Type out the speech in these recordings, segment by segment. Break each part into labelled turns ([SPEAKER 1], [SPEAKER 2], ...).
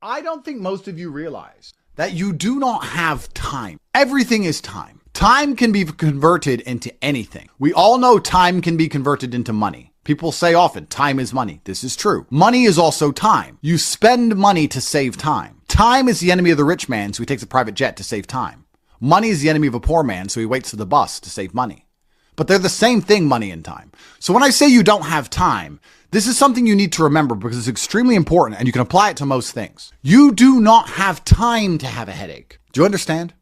[SPEAKER 1] I don't think most of you realize that you do not have time. Everything is time. Time can be converted into anything. We all know time can be converted into money. People say often, time is money. This is true. Money is also time. You spend money to save time. Time is the enemy of the rich man, so he takes a private jet to save time. Money is the enemy of a poor man, so he waits for the bus to save money. But they're the same thing, money and time. So when I say you don't have time, this is something you need to remember because it's extremely important and you can apply it to most things. You do not have time to have a headache. Do you understand?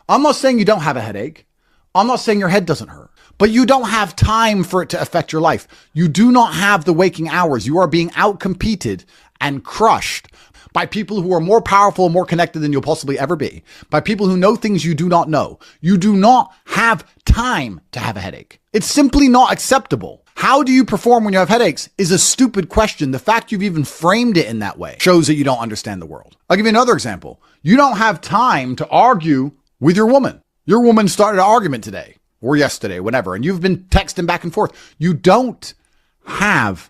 [SPEAKER 1] I'm not saying you don't have a headache. I'm not saying your head doesn't hurt. But you don't have time for it to affect your life. You do not have the waking hours. You are being outcompeted and crushed by people who are more powerful and more connected than you'll possibly ever be. By people who know things you do not know. You do not have time to have a headache. It's simply not acceptable. How do you perform when you have headaches is a stupid question. The fact you've even framed it in that way shows that you don't understand the world. I'll give you another example. You don't have time to argue with your woman. Your woman started an argument today or yesterday, whenever, and you've been texting back and forth. You don't have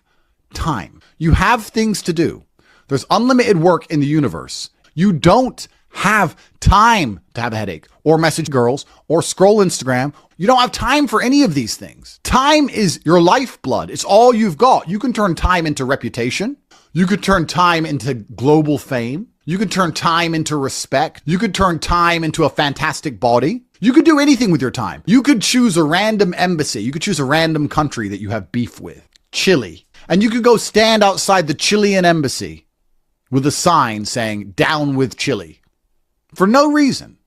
[SPEAKER 1] time. You have things to do. There's unlimited work in the universe. You don't have time to have a headache or message girls or scroll Instagram. You don't have time for any of these things. Time is your lifeblood. It's all you've got. You can turn time into reputation. You could turn time into global fame. You could turn time into respect. You could turn time into a fantastic body. You could do anything with your time. You could choose a random embassy. You could choose a random country that you have beef with. Chile. And you could go stand outside the Chilean embassy with a sign saying, "Down with Chile," for no reason.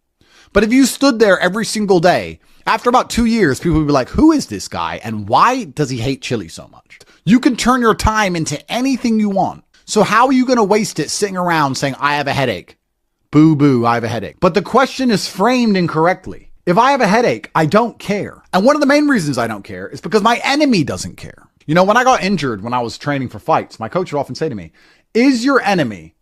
[SPEAKER 1] But if you stood there every single day, after about 2 years, people would be like, who is this guy? And why does he hate Chile so much? You can turn your time into anything you want. So how are you going to waste it sitting around saying, I have a headache? Boo, boo, I have a headache. But the question is framed incorrectly. If I have a headache, I don't care. And one of the main reasons I don't care is because my enemy doesn't care. You know, when I got injured, when I was training for fights, my coach would often say to me, is your enemy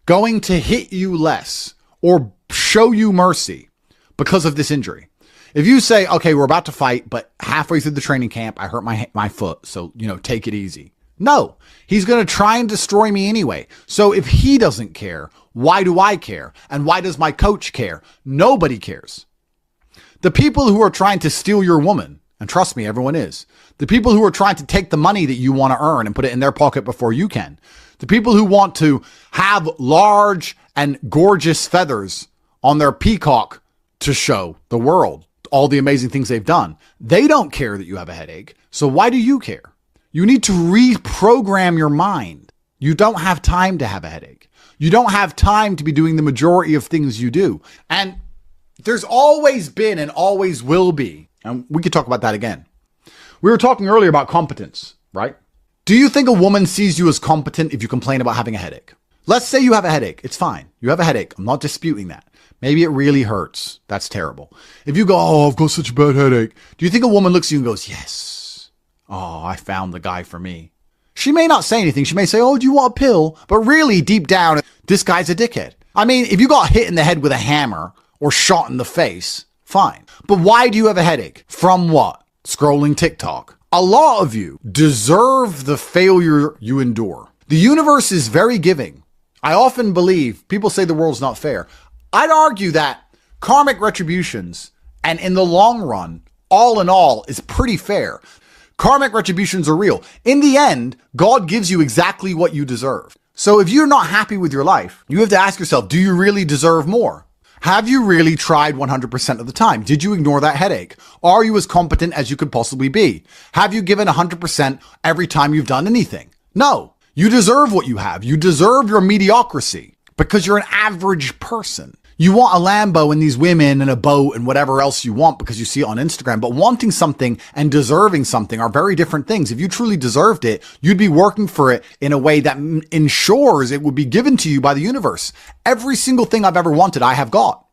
[SPEAKER 1] going to hit you less or show you mercy because of this injury? If you say, okay, we're about to fight, but halfway through the training camp, I hurt my foot. So, take it easy. No, he's going to try and destroy me anyway. So if he doesn't care, why do I care? And why does my coach care? Nobody cares. The people who are trying to steal your woman, and trust me, everyone is. The people who are trying to take the money that you want to earn and put it in their pocket before you can. The people who want to have large and gorgeous feathers on their peacock to show the world all the amazing things they've done. They don't care that you have a headache. So why do you care? You need to reprogram your mind. You don't have time to have a headache. You don't have time to be doing the majority of things you do. And there's always been and always will be, and we could talk about that again. We were talking earlier about competence, right? Do you think a woman sees you as competent if you complain about having a headache? Let's say you have a headache. It's fine. You have a headache. I'm not disputing that. Maybe it really hurts. That's terrible. If you go, oh, I've got such a bad headache. Do you think a woman looks at you and goes, yes. Oh, I found the guy for me. She may not say anything. She may say, oh, do you want a pill? But really deep down, this guy's a dickhead. I mean, if you got hit in the head with a hammer or shot in the face, fine. But why do you have a headache? From what? Scrolling TikTok. A lot of you deserve the failure you endure. The universe is very giving. I often believe people say the world's not fair. I'd argue that karmic retributions, and in the long run, all in all, is pretty fair. Karmic retributions are real. In the end, God gives you exactly what you deserve. So if you're not happy with your life, you have to ask yourself, do you really deserve more? Have you really tried 100% of the time? Did you ignore that headache? Are you as competent as you could possibly be? Have you given 100% every time you've done anything? No. You deserve what you have. You deserve your mediocrity because you're an average person. You want a Lambo and these women and a boat and whatever else you want because you see it on Instagram. But wanting something and deserving something are very different things. If you truly deserved it, you'd be working for it in a way that ensures it would be given to you by the universe. Every single thing I've ever wanted, I have got.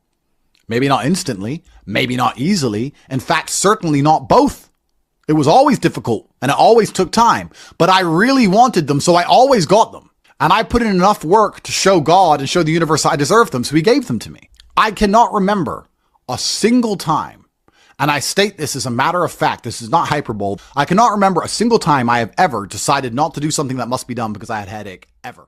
[SPEAKER 1] Maybe not instantly, maybe not easily. In fact, certainly not both. It was always difficult and it always took time, but I really wanted them, so I always got them. And I put in enough work to show God and show the universe I deserved them, so he gave them to me. I cannot remember a single time, and I state this as a matter of fact, this is not hyperbole, I cannot remember a single time I have ever decided not to do something that must be done because I had a headache, ever.